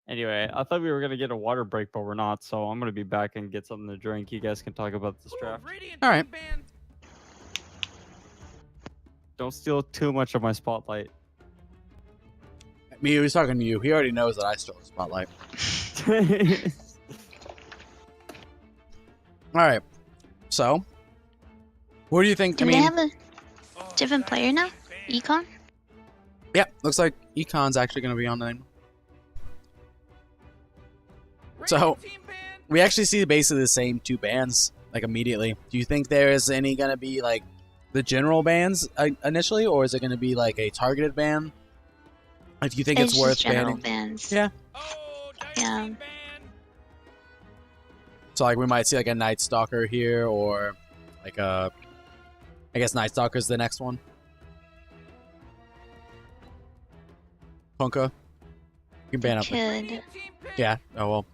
Anyway, I thought we were gonna get a water break, but we're not. So I'm gonna be back and get something to drink. You guys can talk about this draft. All right. Don't steal too much of my spotlight. Me, he was talking to you. He already knows that I stole the spotlight. All right. So, what do you think? Do we have a different player now? Econ? Yeah, looks like Econ's actually going to be on the. So, we actually see basically the same two bands, like, immediately. Do you think there is any going to be, like, the general bans initially, or is it going to be, like, a targeted ban? If you think it's worth banning. Bans. Yeah. Yeah. So, like, we might see, like, a Night Stalker here, or, like, a... I guess Night Stalker's the next one. Punka. You can ban up. Could. Yeah. Oh, well.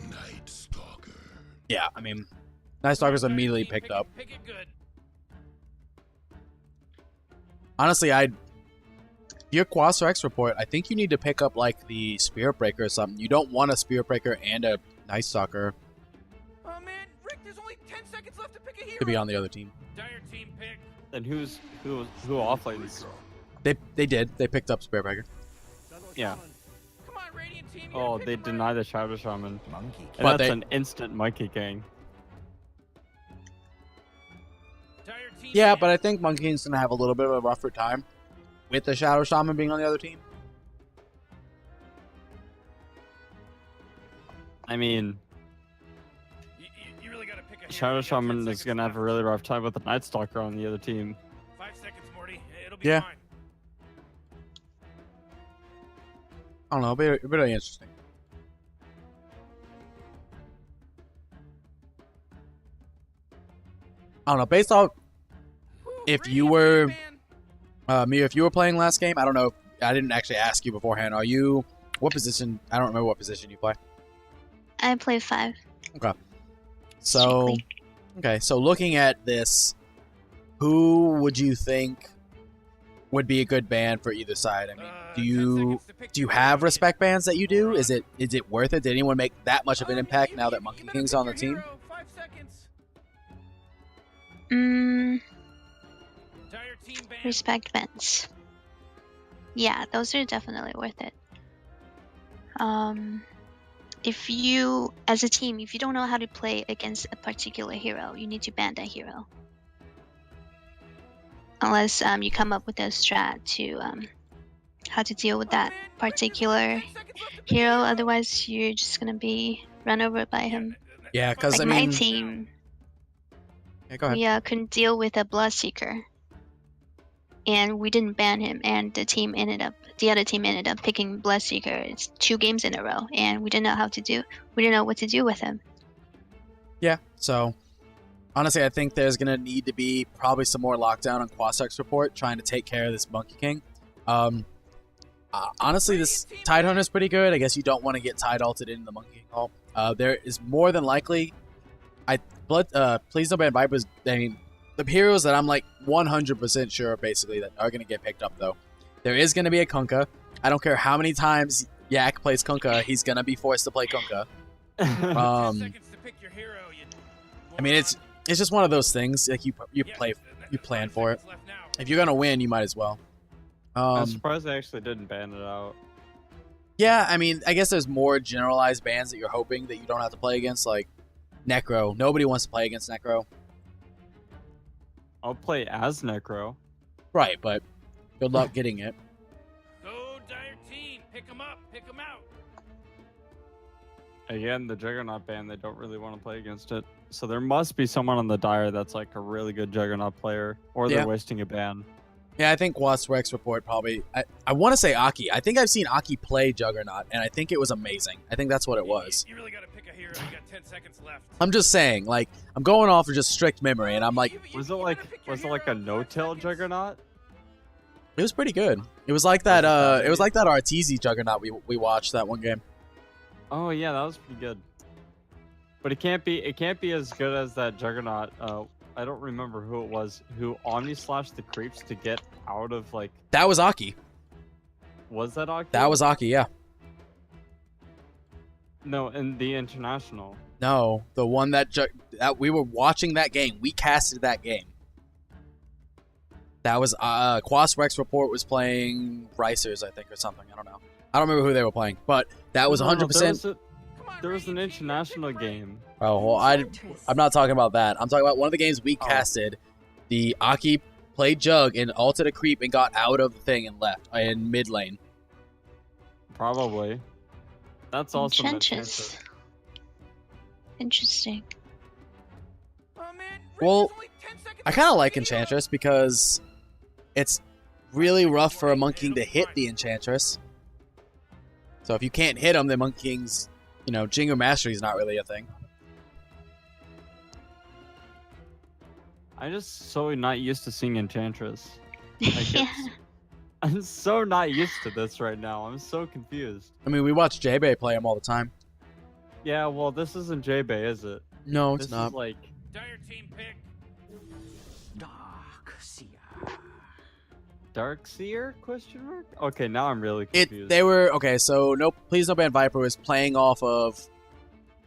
Night Stalker. Yeah, I mean, Night Stalker's immediately picked up. Honestly, if you're Quas or X report, I think you need to pick up, like, the Spirit Breaker or something. You don't want a Spirit Breaker and a Night Stalker Oh man, Rick, there's only 10 seconds left to pick a hero. to be on the other team. Dire team pick. Then who offlanes? They did. They picked up Spirit Breaker. Yeah. Come on, Radiant team. Oh, they deny the Shadow Shaman. Monkey. And But that's they- an instant monkey gang. Dire team. Yeah, but I think Monkey King's going to have a little bit of a rougher time with the Shadow Shaman being on the other team. I mean, You really gotta pick a hero. Shadow You got 10 Shaman is seconds gonna have a left. really rough time with the Night Stalker on the other team. 5 seconds, Morty. It'll be Yeah. fine. I don't know. It'll be really interesting. I don't know. Based off if you were if you were playing last game, I don't know. I didn't actually ask you beforehand. Are you what position? I don't remember what position you play. I play 5. So, Strictly. okay. So looking at this, who would you think would be a good ban for either side? I mean, do you have respect bans that you do? Is it worth it? Did anyone make that much of an impact now that Monkey King's on the team? 5 seconds. Dire team ban. Respect bans. Yeah, those are definitely worth it. If you, as a team, if you don't know how to play against a particular hero, you need to ban that hero. Unless you come up with a strat to how to deal with that particular hero, otherwise you're just gonna be run over by him. Yeah, because Like I mean, my team, yeah, go ahead. we couldn't deal with a Bloodseeker, and we didn't ban him, and the other team ended up picking Bloodseeker. It's 2 games in a row, and we didn't know we didn't know what to do with him. Yeah, so honestly, I think there's gonna need to be probably some more lockdown on Quasex report trying to take care of this Monkey King. Honestly, this Tide Hunter is pretty good. I guess you don't want to get Tide ulted into the Monkey King ult. There is more than likely, please don't ban Vipers. I mean, the heroes that I'm like 100% sure basically that are gonna get picked up though. There is gonna be a Kunkka. I don't care how many times Yak plays Kunkka, he's gonna be forced to play Kunkka. 10 seconds to pick your hero. I mean, it's just one of those things. Like you plan for it. If you're gonna win, you might as well. I'm surprised they actually didn't ban it out. Yeah, I mean, I guess there's more generalized bans that you're hoping that you don't have to play against, like Necro. Nobody wants to play against Necro. I'll play as Necro. Right, but good luck getting it. Go Dire team. Pick him up. Pick him out. Again, the Juggernaut ban, they don't really want to play against it. So there must be someone on the Dire that's like a really good Juggernaut player, or they're Yeah. wasting a ban. Yeah, I think Quas Rex report probably. I want to say Aki. I think I've seen Aki play Juggernaut, and I think it was amazing. I think that's what it was. You really gotta pick a hero. You got 10 seconds left. I'm just saying, like, I'm going off of just strict memory, and I'm like, Was it like a no-tail Juggernaut? it was pretty good. It was like that. It was like that Arteezy Juggernaut we watched that one game. Oh yeah, that was pretty good. But it can't be as good as that Juggernaut. I don't remember who it was who Omni slashed the creeps to get out of like. That was Aki. Was that Aki? That was Aki, yeah. No, in the international. No, the one that we were watching that game. We casted that game. That was Quas Rex Report was playing Ricers, I think, or something. I don't know. I don't remember who they were playing, but that was 100%. There was an international game. Oh, well, I'm not talking about that. I'm talking about one of the games we casted. The Aki played Jug and ulted a creep and got out of the thing and left in mid lane. Probably. That's awesome. Enchantress. Interesting. Oh, man, Rick, Well, there's only 10 seconds I kind of left like to pick a hero. Enchantress because it's really rough for a Monkey King to hit the Enchantress. So if you can't hit him, then Monkey King's, Jingo Mastery is not really a thing. I'm just so not used to seeing Enchantress. Like, Yeah. I'm so not used to this right now. I'm so confused. I mean, we watch J-Bay play him all the time. Yeah, well, this isn't J-Bay, is it? No, it's This not. is like... Dire team pick. Darkseer? Question mark? Okay, now I'm really confused. They were okay. So no, please no ban Viper was playing off of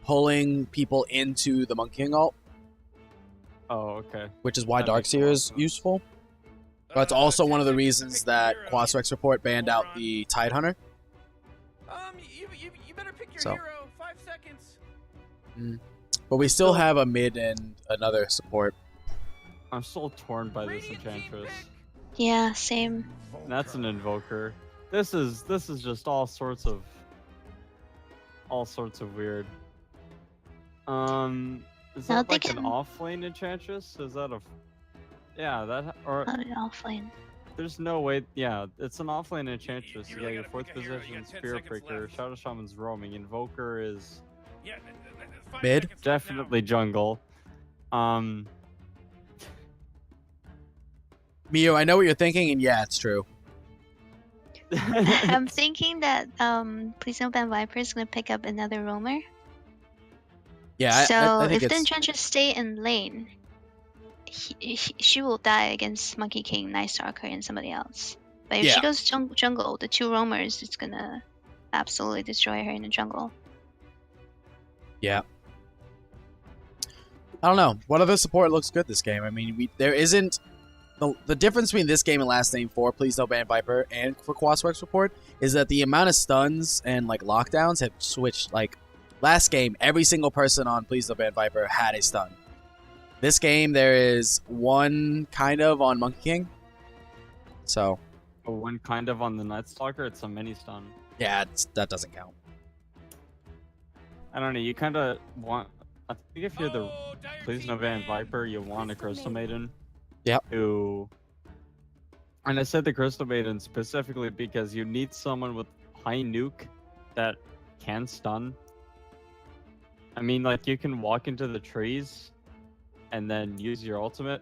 pulling people into the Monkey King ult, Oh, okay. which is why That makes a Darkseer lot of is sense. useful. That's also 10 one of the seconds to reasons pick your that hero. Quas Rex Report banned out Hold on. the Tide Hunter. You better pick your So. hero. 5 seconds. But we still So- have a mid and another support. I'm still torn by this Radiant team Enchantress. pick. Yeah, same. That's an Invoker. This is just all sorts of weird. Is I that don't like think an off-lane Enchantress? Is that a... Yeah, that... Or Not an offlane. there's no way... Yeah, it's an off-lane Enchantress. You You really got your gotta 4th pick a hero. You position, got 10 Spirit seconds Breaker, left. Shadow Shaman's roaming, Invoker is Yeah, 5 Mid? seconds left now. definitely jungle. Mio, I know what you're thinking, and yeah, it's true. I'm thinking that Please No Ban Viper is gonna pick up another roamer. Yeah, So I think if the it's Enchantress stay in lane, she will die against Monkey King, Night Stalker, and somebody else. But if Yeah. she goes jungle, the two roamers is gonna absolutely destroy her in the jungle. I don't know. What other support looks good this game? I mean, there isn't the difference between this game and last name for Please Don't Ban Viper and for Quas Rex Report is that the amount of stuns and like lockdowns have switched. Like last game, every single person on Please Don't Ban Viper had a stun. This game, there is one kind of on Monkey King. So One kind of on the Night Stalker, it's a mini stun. yeah, that doesn't count. I don't know, you kind of want... I think if you're the Oh, Dire Please team No Ban ban. Viper, you want a Crystal Maiden. Yep. Who... And I said the Crystal Maiden specifically because you need someone with high nuke that can stun. I mean, like, you can walk into the trees and then use your ultimate,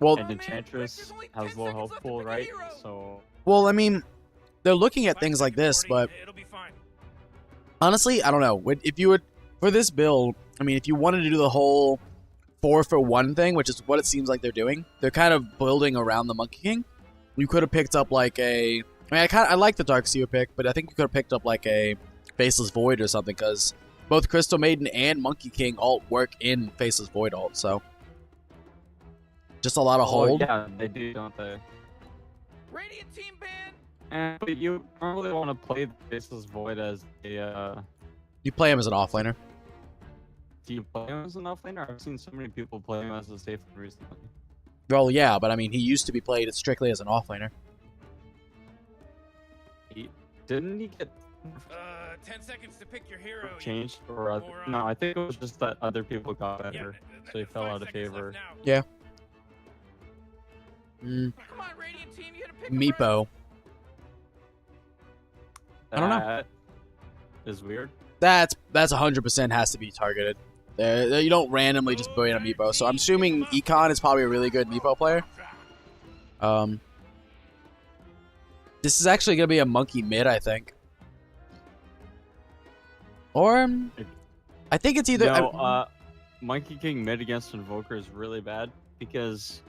Well, and Enchantress has low health pool, right? So... I mean, they're looking at things like this, but It'll be fine. honestly, I don't know. If you would, for this build, I mean, if you wanted to do the whole 4-for-1 thing, which is what it seems like they're doing, they're kind of building around the Monkey King. You could have picked up like a... I mean, I like the Darkseer pick, but I think you could have picked up like a Faceless Void or something, because both Crystal Maiden and Monkey King ult work in Faceless Void ult, so... Just a lot of hold. Yeah, they do, don't they? Radiant team ban. And but you normally want to play the Faceless Void as a... You play him as an offlaner. Do you play him as an offlaner? I've seen so many people play him as a safe one recently. Well, yeah, but I mean, he used to be played strictly as an offlaner. Didn't he get 10 seconds to pick your hero. changed? Or no, I think it was just that other people got better, so he fell 5 out of seconds favor. left now. Mm, Come on, Radiant team, you gotta pick a Meepo. I don't know. That is weird. That's 100% has to be targeted. You don't randomly just bring a Meepo. So I'm assuming Econ is probably a really good Meepo player. This is actually gonna be a monkey mid, I think. Or I think it's either. No, Monkey King mid against Invoker is really bad because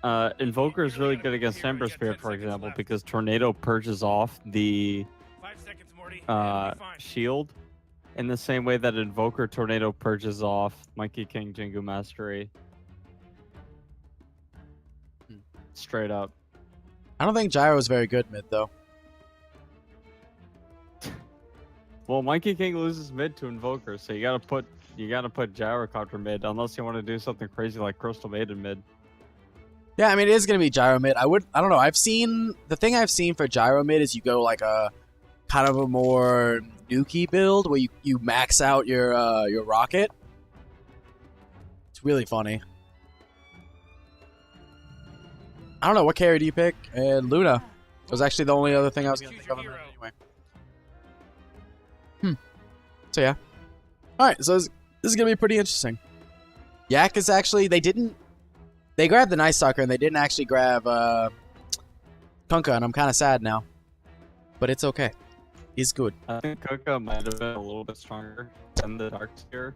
Invoker is really good against Ember Spirit, for example, because Tornado purges off the 5 seconds, Morty. It'll be fine. shield in the same way that Invoker Tornado purges off Monkey King Jingu Mastery. Straight up. I don't think Gyro is very good mid though. Well, Monkey King loses mid to Invoker, so you gotta put Gyrocopter mid, unless you want to do something crazy like Crystal Maiden mid. Yeah, I mean it is gonna be Gyro mid. I don't know. The thing I've seen for Gyro mid is you go like a kind of a more nukey build where you max out your rocket. It's really funny. I don't know, what carry do you pick? And Luna was actually the only other thing I was gonna think of anyway. So yeah. Alright, so this is gonna be pretty interesting. Yak is actually they grabbed the Night Stalker and they didn't actually grab Kunkka, and I'm kinda sad now. But it's okay. He's good. I think Kunkka might have been a little bit stronger than the Darkseer.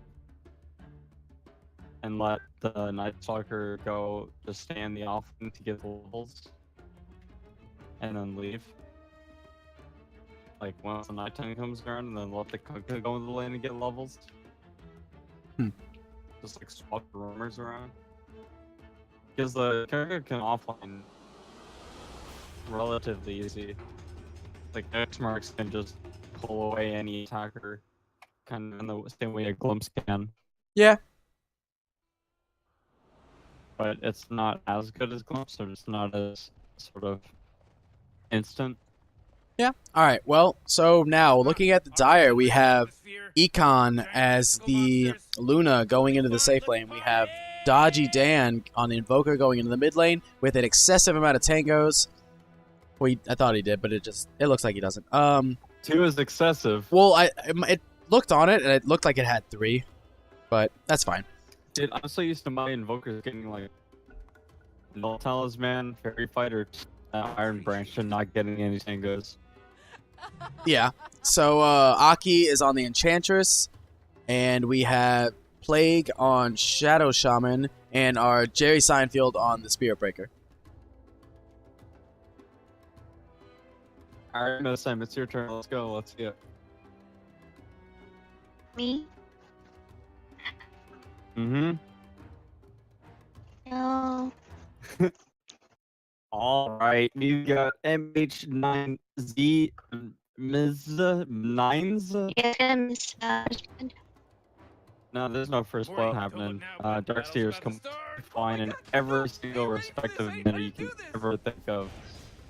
And let the Night Stalker go just stay in the offlane to get the levels. And then leave. Like once the nighttime comes around, and then let the Kunkka go in the lane and get levels. Just like swap the roamers around. Because the Kunkka can offline relatively easy. Like X marks can just pull away any attacker, kind of in the same way a glimpse can. Yeah. But it's not as good as glimpse, or it's not as sort of instant. Yeah. Alright, well, so now looking at the Dire, we have Econ as the Luna going into the safe lane. We have Dodgy Dan on the Invoker going into the mid lane with an excessive amount of tangos. Well, I thought he did, but it looks like he doesn't. 2 is excessive. Well, it looked on it, and it looked like it had 3, but that's fine. Dude, I'm so used to my Invokers getting like Null Talisman, Fairy Fighter, Iron Branch, and not getting any tangos. Yeah. So Aki is on the Enchantress, and we have Plague on Shadow Shaman, and our Jerry Seinfeld on the Spirit Breaker. Alright, no, Sam, it's your turn. Let's go. Let's see it. Me? Mm-hmm. No. Alright, you got MH9Z Nines. You guys gonna miss No, there's no first blood happening. Darkseer is completely fine in every single respective minute you can ever think of.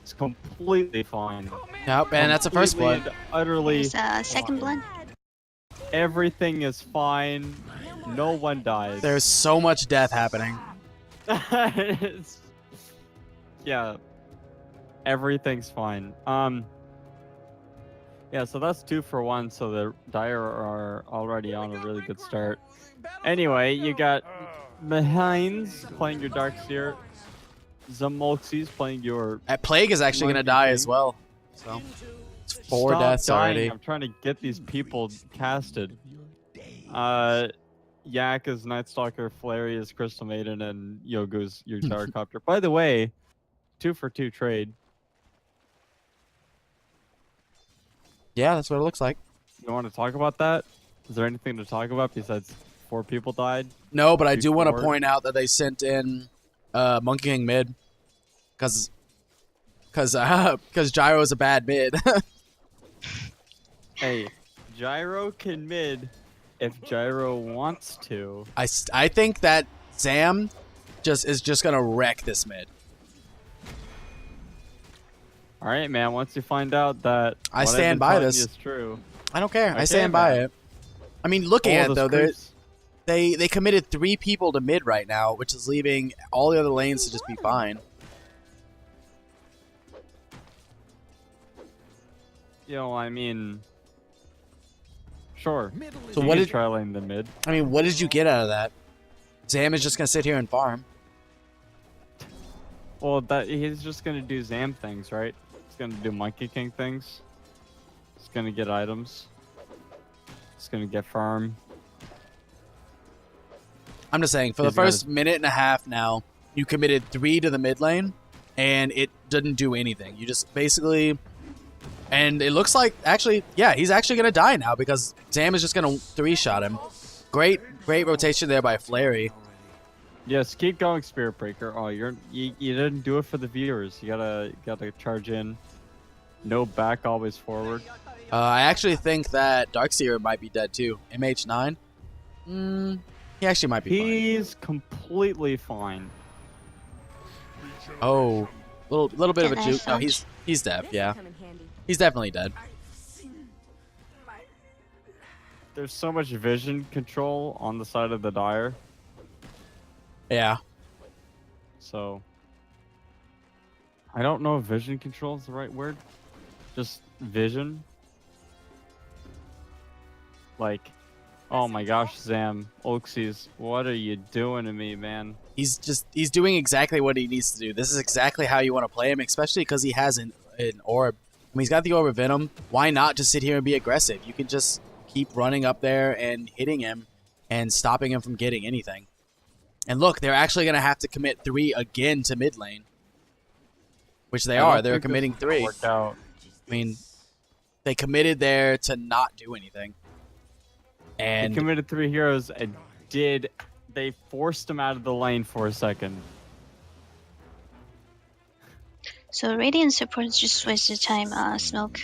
It's completely fine. Nope, and that's a first blood. Completely and Utterly. There's second blood. Everything is fine. No one dies. There's so much death happening. Yeah. Everything's fine. Yeah, so that's 2 for 1, so the Dire are already on a really good start. Anyway, you got Mahines playing your Darkseer, Zamolxes playing your... Plague is actually going to die as well. So it's 4 Stop deaths dying. already. I'm trying to get these people casted. Yak is Night Stalker, Flary is Crystal Maiden, and Yogu's your Gyrocopter. By the way, 2 for 2 trade. Yeah, that's what it looks like. You want to talk about that? Is there anything to talk about besides 4 people died? No, but I do want to 4? point out that they sent in Monkey King mid. Because Gyro is a bad mid. Hey, Gyro can mid if Gyro wants to. I think that Zam is just going to wreck this mid. All right, man. Once you find out that I what stand I've been by telling this. you is true. I don't care. Okay, I stand by man. it. I mean, looking All at it, those though, creeps. they committed 3 people to mid right now, which is leaving all the other lanes to just be fine. You know, I mean, sure. So You what can did try lane the mid? I mean? What did you get out of that? Zam is just gonna sit here and farm. Well, that he's just gonna do Zam things, right? He's gonna do Monkey King things. He's gonna get items. He's gonna get farm. I'm just saying, for the He's got first minute and a half now, you committed 3 to the mid lane, and it didn't do anything. You just basically... And it looks like, actually, yeah, he's actually going to die now because Zam is just going to 3-shot him. Great rotation there by Flary. Yes, keep going, Spirit Breaker. Oh, you didn't do it for the viewers. You gotta charge in. No back, always forward. I actually think that Darkseer might be dead too. MH9? He actually might be fine. He's completely fine. Oh, little bit of a Yeah, juke. No, nice he's dead. Yeah, he's definitely dead. There's so much vision control on the side of the Dire. Yeah. So I don't know if vision control is the right word. Just vision. Like, oh my gosh, Zam, Oxys, what are you doing to me, man? He's doing exactly what he needs to do. This is exactly how you want to play him, especially because he has an orb. I mean, he's got the orb of venom. Why not just sit here and be aggressive? You can just keep running up there and hitting him and stopping him from getting anything. And look, they're actually going to have to commit 3 again to mid lane. Which they are. They're committing 3. Worked out. I mean, they committed there to not do anything. And They committed 3 heroes and they forced him out of the lane for a second. So Radiant supports just wasted time. Smoke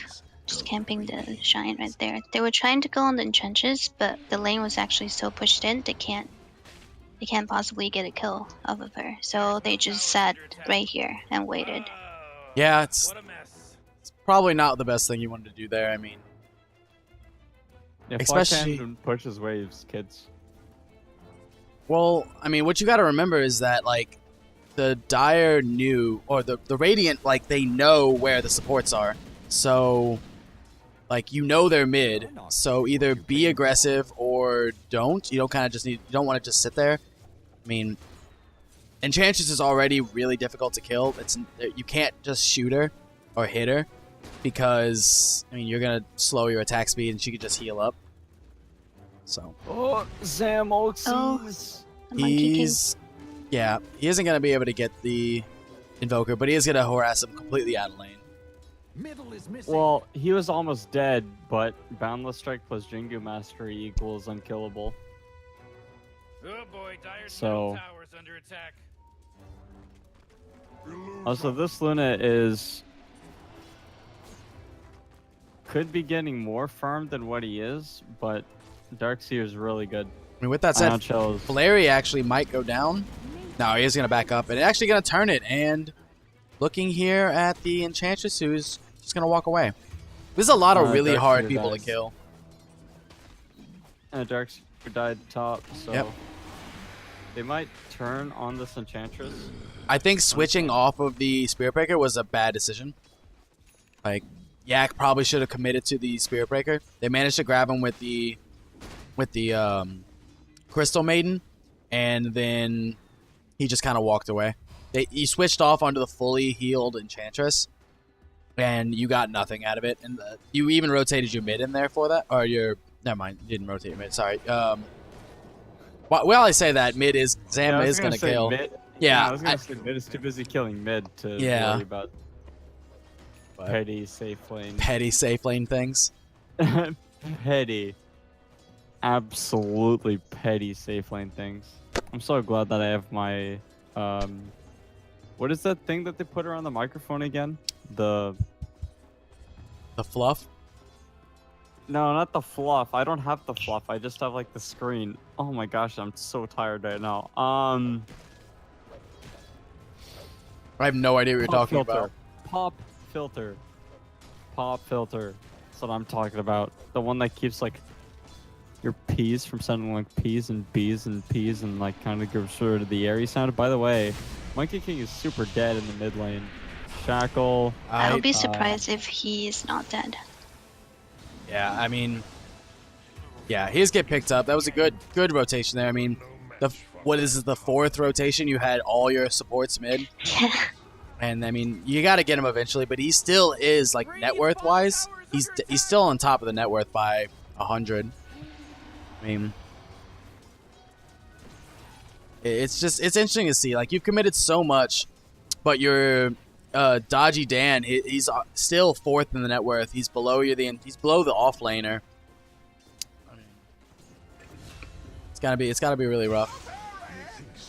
just camping the Shine right there. They were trying to go on the trenches, but the lane was actually so pushed in they can't possibly get a kill off of her. So they just sat right here and waited. yeah, it's probably not the best thing you wanted to do there. I mean, Yeah, Especially- Flycam pushes waves, kids. well, I mean, what you got to remember is that, like, the Dire knew, or the Radiant, like, they know where the supports are. So, like, you know they're mid. So either be aggressive or don't. You don't kind of just need, you don't want to just sit there. I mean, Enchantress is already really difficult to kill. You can't just shoot her or hit her because, I mean, you're going to slow your attack speed and she could just heal up. So, Oh, Zam, Oxys. The Monkey King. yeah, he isn't going to be able to get the Invoker, but he is going to harass him completely out of lane. Middle is missing. Well, he was almost dead, but Boundless Strike plus Jingu Mastery equals unkillable. Oh boy, Dire's So- middle tower's under attack. Also, this Luna could be getting more farmed than what he is, but Darkseer is really good. I mean, with that said, Ion Shell is- Flary actually might go down. No, he is going to back up and actually going to turn it. And looking here at the Enchantress, who's just going to walk away. This is a lot of really Darkseer hard people to dies. kill. And Darkseer died top, so Yep. they might turn on this Enchantress. I think switching off of the Spirit Breaker was a bad decision. Like, Yak probably should have committed to the Spirit Breaker. They managed to grab him with the Crystal Maiden, and then he just kind of walked away. He switched off onto the fully healed Enchantress, and you got nothing out of it. And you even rotated your mid in there for that, or your never mind, you didn't rotate your mid. Sorry. While I say that, mid is Zam Yeah, I was is gonna say kill. Mid. Yeah, I was gonna say mid is too busy killing mid to Yeah. worry about But- petty safe lane. Petty safe lane things. Petty. Absolutely petty safe lane things. I'm so glad that I have my what is that thing that they put around the microphone again? The fluff. No, not the fluff. I don't have the fluff. I just have like the screen. Oh my gosh, I'm so tired right now. I have no idea what you're Pop talking filter. about. Pop filter. Pop filter. That's what I'm talking about. The one that keeps like your P's from sounding like P's and B's and P's and like kind of gives sort of the airy sound. By the way, Monkey King is super dead in the mid lane. Shackle. I would be surprised if he is not dead. Yeah, I mean, yeah, his get picked up. That was a good rotation there. I mean, what is this, the 4th rotation? You had all your supports mid, Yeah. and I mean, you got to get him eventually. But he still is like net worth wise, he's still on top of the net worth by 100. I mean, It's interesting to see. Like, you've committed so much, but your Dodgy Dan, he's still 4th in the net worth. He's below you. He's below the offlaner. It's gotta be really rough.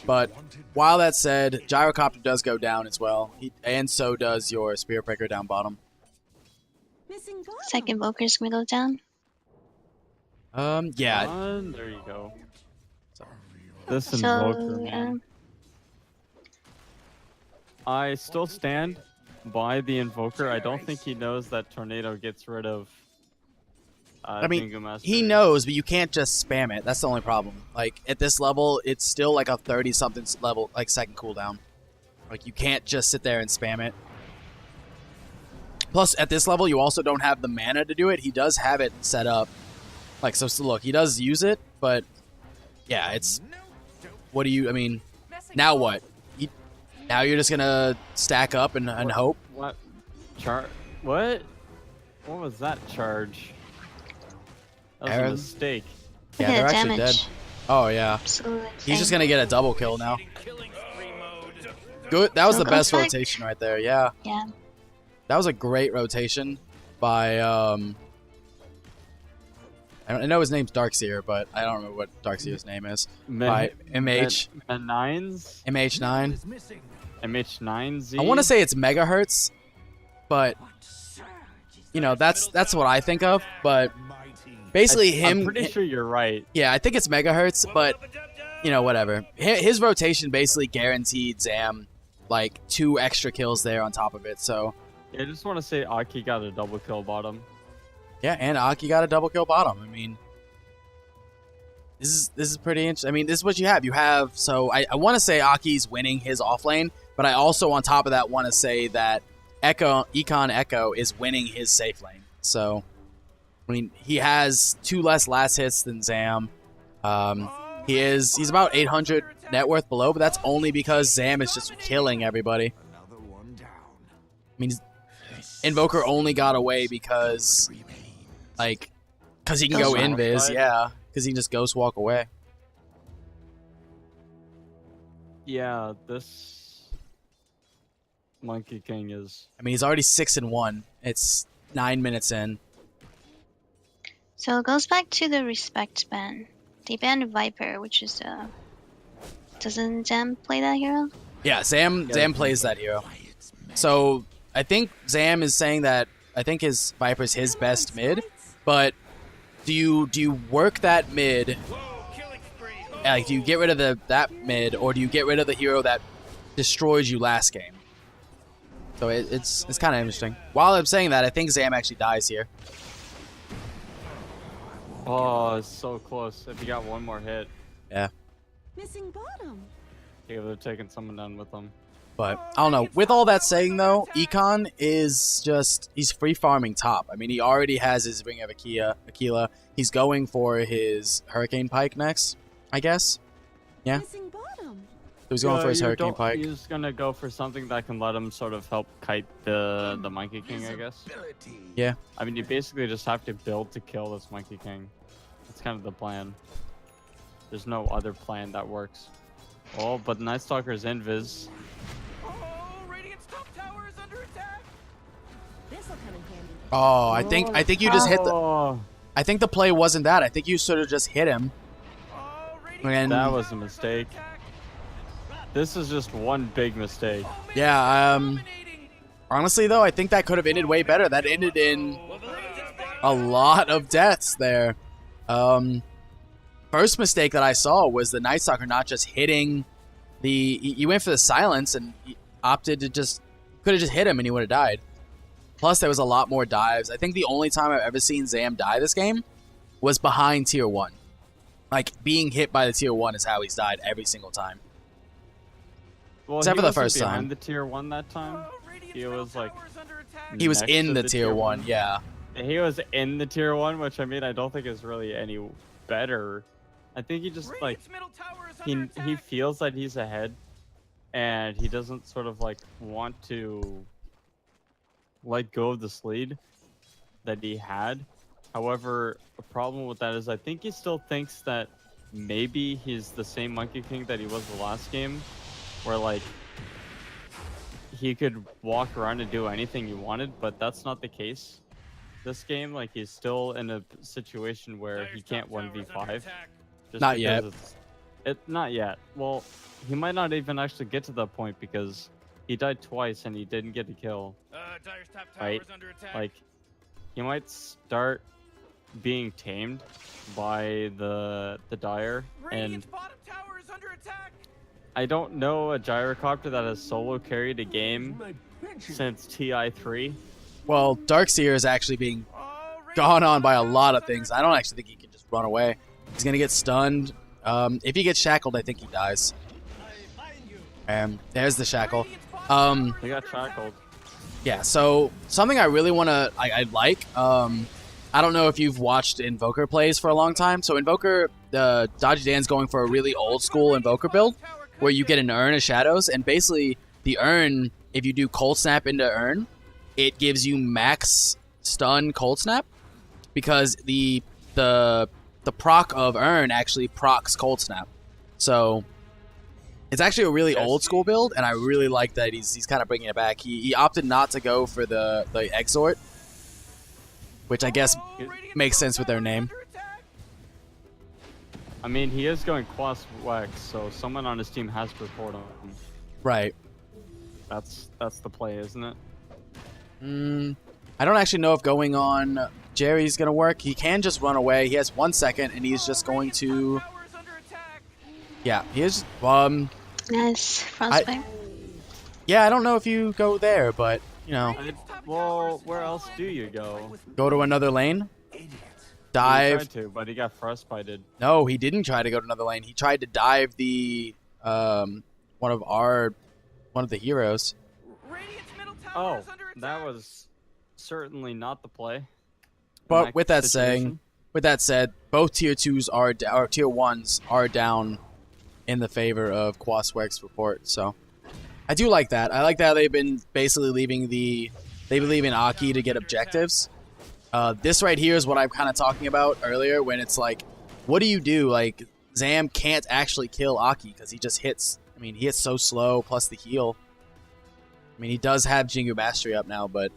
But while that said, Gyrocopter does go down as well, and so does your Spirit Breaker down bottom. Second Invoker's gonna go down. Yeah. There you go. This So, Invoker, man. I still stand by the Invoker. I don't think he knows that Tornado gets rid of I mean, Bingo Master. he knows, but you can't just spam it. That's the only problem. Like, at this level, it's still like a 30-something level, like, second cooldown. Like, you can't just sit there and spam it. Plus, at this level, you also don't have the mana to do it. He does have it set up. Like, so look, he does use it, but yeah, it's... What do you... I mean, now what? Now you're just gonna stack up and hope? What? What? What was that charge? That was Aaron? a mistake. Yeah, Look they're at the actually damage. dead. Oh, yeah. Absolutely He's just insane. gonna get a double kill now. Good. That was So the go best back. rotation right there, yeah. Yeah. That was a great rotation by, I know his name's Darkseer, but I don't remember what Darkseer's name is. By MH. MH9s? MH9. MH9Z? I want to say it's megahertz, but, you know, that's what I think of. But basically I'm pretty sure you're right. Yeah, I think it's megahertz, but, you know, whatever. His rotation basically guaranteed Zam, like, 2 extra kills there on top of it, so... I just want to say Aki got a double kill bottom. Yeah, and Aki got a double kill bottom. I mean, this is pretty interesting. I mean, this is what you have. You have, so I want to say Aki's winning his offlane, but I also, on top of that, want to say that Econ Echo is winning his safe lane. So, I mean, he has 2 less last hits than Zam. He's about 800 net worth below, but that's only because Zam is just killing everybody. I mean, Invoker only got away because, like, because he can go Ghost walk. invis, yeah, because he can just ghost walk away. Yeah, this Monkey King is... I mean, he's already 6-1. It's 9 minutes in. So it goes back to the respect ban. They banned Viper, which is doesn't Zam play that hero? Yeah, Zam plays that hero. So I think Zam is saying that I think his Viper's his best mid, but do you work that mid? Like, do you get rid of that mid, or do you get rid of the hero that destroyed you last game? So it's kind of interesting. While I'm saying that, I think Zam actually dies here. Oh, it's so close. If he got one more hit, Yeah. Missing bottom. he would have taken someone down with him. But, I don't know. With all that saying, though, Econ is just... He's free farming top. I mean, he already has his Ring of Aquila. He's going for his Hurricane Pike next, I guess. Yeah. So Missing bottom. he's going for his Hurricane Pike. He's gonna go for something that can let him sort of help kite the Monkey King, I guess. Yeah. I mean, you basically just have to build to kill this Monkey King. That's kind of the plan. There's no other plan that works. Oh, but Night Stalker's invis. Oh, Radiant's top tower is under attack. This'll come in handy. Oh, I think you just hit the... Oh, I think the play wasn't that. I think you sort of just hit him. Oh, Radiant's And that was a mistake. This is just one big mistake. yeah, dominating. honestly, though, I think that could have ended way better. That ended in a lot of deaths there. First mistake that I saw was the Night Stalker not just hitting the... He went for the silence and he opted to just... Could have just hit him and he would have died. Plus, there was a lot more dives. I think the only time I've ever seen Zam die this game was behind Tier 1. Like, being hit by the Tier 1 is how he's died every single time. Well, Except he for the wasn't first time. behind the tier 1 that time. Oh, Radiant's He middle was like... tower is under attack. He was next in to the Tier 1, yeah. He was in the tier 1, which I mean, I don't think is really any better. I think he just like Radiant's middle tower is under he attack. feels that he's ahead, and he doesn't sort of like want to let go of this lead that he had. However, a problem with that is I think he still thinks that maybe he's the same Monkey King that he was the last game, where like he could walk around and do anything he wanted, but that's not the case this game. Like he's still in a situation where he can't 1v5. Just Not yet. because not yet. Well, he might not even actually get to that point because he died twice and he didn't get a kill. Dire's top tower Right? is under attack. Like he might start being tamed by the Dire, and Radiant's bottom tower is under attack. I don't know a gyrocopter that has solo carried a game since TI3. Well, Darkseer is actually being Oh, gone on by a Radiant's lot tower of is things. under I don't attack. actually think he can just run away. He's gonna get stunned. If he gets shackled, I think he dies. And there's the shackle. Radiant's bottom tower He is got under shackled. Yeah, so something I really want to, I like, I don't know if you've watched Invoker plays for a long time. So Invoker, Dodgy Dan's going for a really old school Invoker build where you get an urn of shadows, and basically the urn, if you do cold snap into urn, it gives you max stun cold snap because the proc of urn actually procs cold snap. So it's actually a really Yes. old school build, and I really like that he's kind of bringing it back. He opted not to go for the exort, which I guess Oh, Radiant's makes bottom sense with their tower is name. under attack. I mean, he is going Quas Wex, so someone on his team has to report him. Right. That's the play, isn't it? I don't actually know if going on Jerry's gonna work. He can just run away. He has 1 second, and he's just going Radiant's to. top tower is under attack. Yeah, he is. Nice. Frostbite. Yeah, I don't know if you go there, but you know, Well, where else do you go? go to another lane. He Dive. tried to, but he got frostbited. No, he didn't try to go to another lane. He tried to dive the one of the heroes. Radiant's middle tower Oh, is under attack. that was certainly not the play. in But with that situation. said, both tier 2s or tier 1s are down in the favor of Quaswex report. So I do like that. I like that they've been basically leaving Aki to get objectives. This right here is what I'm kind of talking about earlier when it's like, what do you do? Like, Zam can't actually kill Aki because he just hits. I mean, he hits so slow, plus the heal. I mean, he does have Jingu Mastery up now, but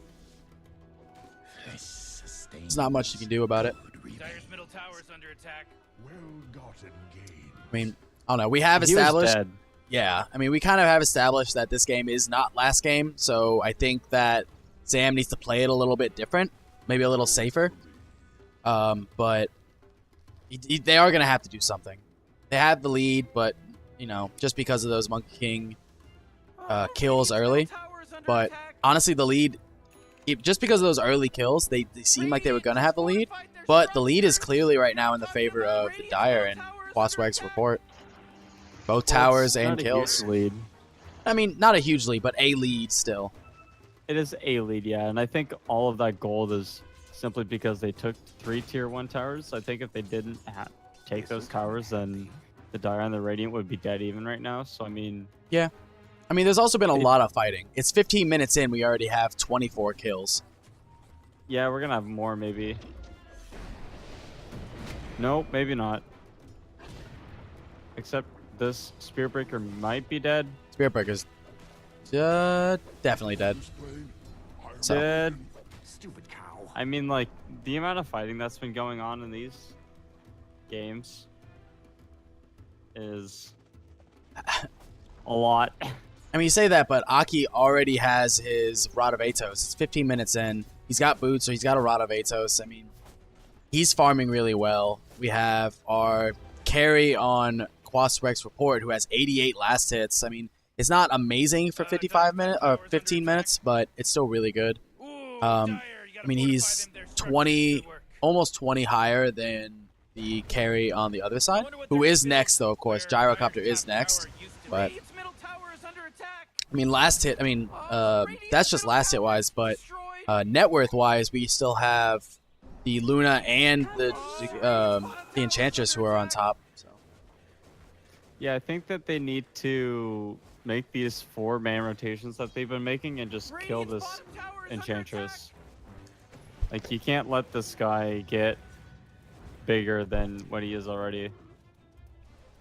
there's not much you can do about it. Dire's middle tower is under attack. Well-gotten gain. I mean, I don't know. We have He was established. dead. Yeah, I mean, we kind of have established that this game is not last game, so I think that Zam needs to play it a little bit different, maybe a little safer. But they are going to have to do something. They have the lead, but, you know, just because of those Monkey King kills early. But honestly, the lead, just because of those early kills, they seem like they were going to have the lead. But the lead is clearly right now in the favor of the Dire and Quaswag's report. Both towers Well, it's and not a kills. huge lead. I mean, not a huge lead, but a lead still. It is a lead, yeah, and I think all of that gold is simply because they took 3 tier 1 towers. I think if they didn't take those towers, then the Dire and the Radiant would be dead even right now. So I mean, I mean, there's also been a lot of fighting. It's 15 minutes in, we already have 24 kills. yeah, we're gonna have more maybe. No, maybe not. Except this Spear Breaker might be dead. Spirit Breaker's definitely dead. So, Dead. Stupid cow. I mean, like, the amount of fighting that's been going on in these games is a lot. I mean, you say that, but Aki already has his Rod of Atos. It's 15 minutes in. He's got boots, so he's got a Rod of Atos. I mean, he's farming really well. We have our carry on Quaswex report, who has 88 last hits. I mean, it's not amazing for 55 minutes or 15 minutes, but it's still really good. I mean, he's 20, almost 20 higher than the carry on the other side, who is next, though, of course. Gyrocopter is next, but I mean, last hit, I mean, that's just last hit wise, but net worth wise, we still have the Luna and the Enchantress who are on top. So Yeah, I think that they need to make these 4-man rotations that they've been making and just kill this Enchantress. Like, you can't let this guy get bigger than what he is already.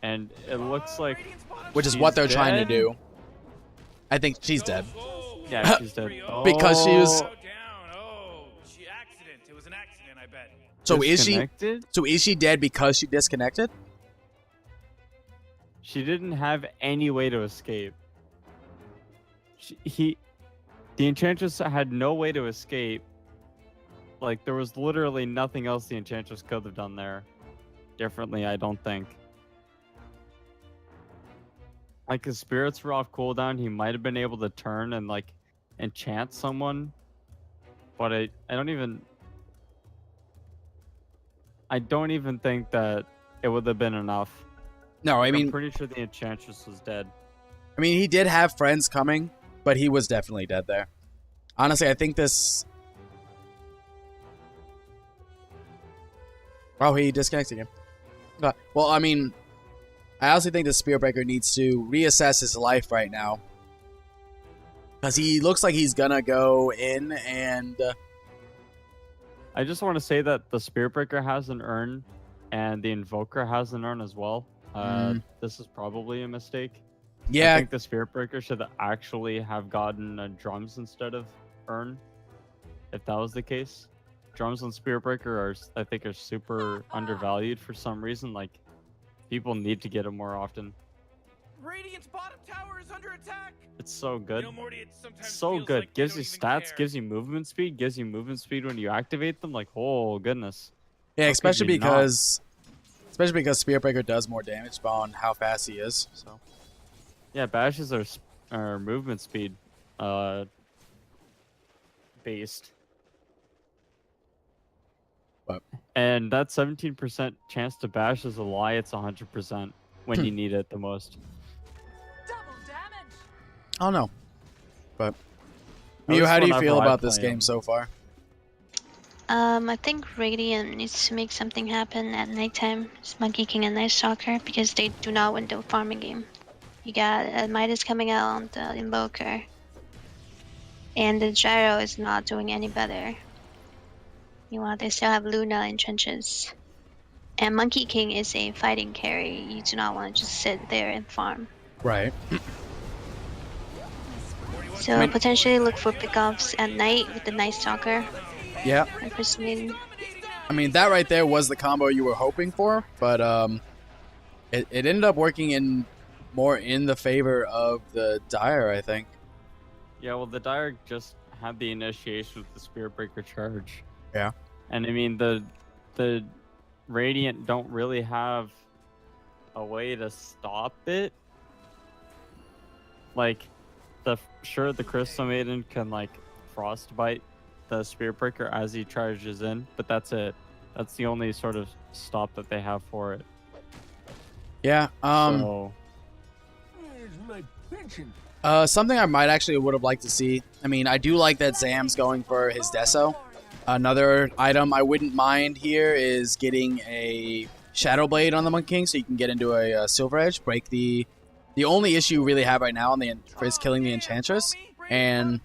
and it looks like which is she's what they're trying to dead? do. I think she's dead. Yeah, she's dead. Because she was- Down. Oh, she accident. It was an accident, I bet. So is she? Disconnected? So is she dead because she disconnected? She didn't have any way to escape. The Enchantress had no way to escape. Like, there was literally nothing else the Enchantress could have done there differently, I don't think. Like, his spirits were off cooldown. He might have been able to turn and, like, enchant someone. But I don't even think that it would have been enough. No, I mean, I'm pretty sure the Enchantress was dead. I mean, he did have friends coming, but he was definitely dead there. Honestly, I think this. Oh, he disconnected him. Well, I mean, I also think the Spearbreaker needs to reassess his life right now. Because he looks like he's gonna go in and... I just want to say that the Spearbreaker has an urn, and the Invoker has an urn as well. This is probably a mistake. I yeah, think the Spearbreaker should actually have gotten drums instead of urn. If that was the case, drums and Spearbreaker I think are super undervalued for some reason. Like, people need to get them more often. Radiant's bottom tower is under attack. It's so good. You know, Morty, it sometimes So feels good. like they Gives don't you even stats, care. gives you movement speed, when you activate them. Like, oh goodness. yeah, How especially could you not? because Spearbreaker does more damage on how fast he is. So Yeah, bashes are movement speed based. But- And that 17% chance to bash is a lie. It's 100% when you need it the most. I don't know. But At Mew, least how do you whenever feel I about this play 'em. game so far? I think Radiant needs to make something happen at nighttime. It's Monkey King and Night Stalker because they do not win the farming game. You got Midas coming out on the Invoker. And the Gyro is not doing any better. They still have Luna in trenches. And Monkey King is a fighting carry. You do not want to just sit there and farm. Right. So potentially look for pickoffs at night with the Night Stalker. Yeah. Impersonating. I mean, that right there was the combo you were hoping for, but it ended up working more in the favor of the Dire, I think. Yeah, well, the Dire just had the initiation with the Spearbreaker charge. Yeah. And I mean, the Radiant don't really have a way to stop it. Like, the Crystal Maiden can, like, frostbite the Spearbreaker as he charges in, but that's it. That's the only sort of stop that they have for it. Yeah. So, Where's my pension? Something I might actually would have liked to see. I mean, I do like that Zam's going for his Deso. Another item I wouldn't mind here is getting a Shadow Blade on the Monkey King so you can get into a Silver Edge, break the only issue you really have right now is killing the Enchantress, and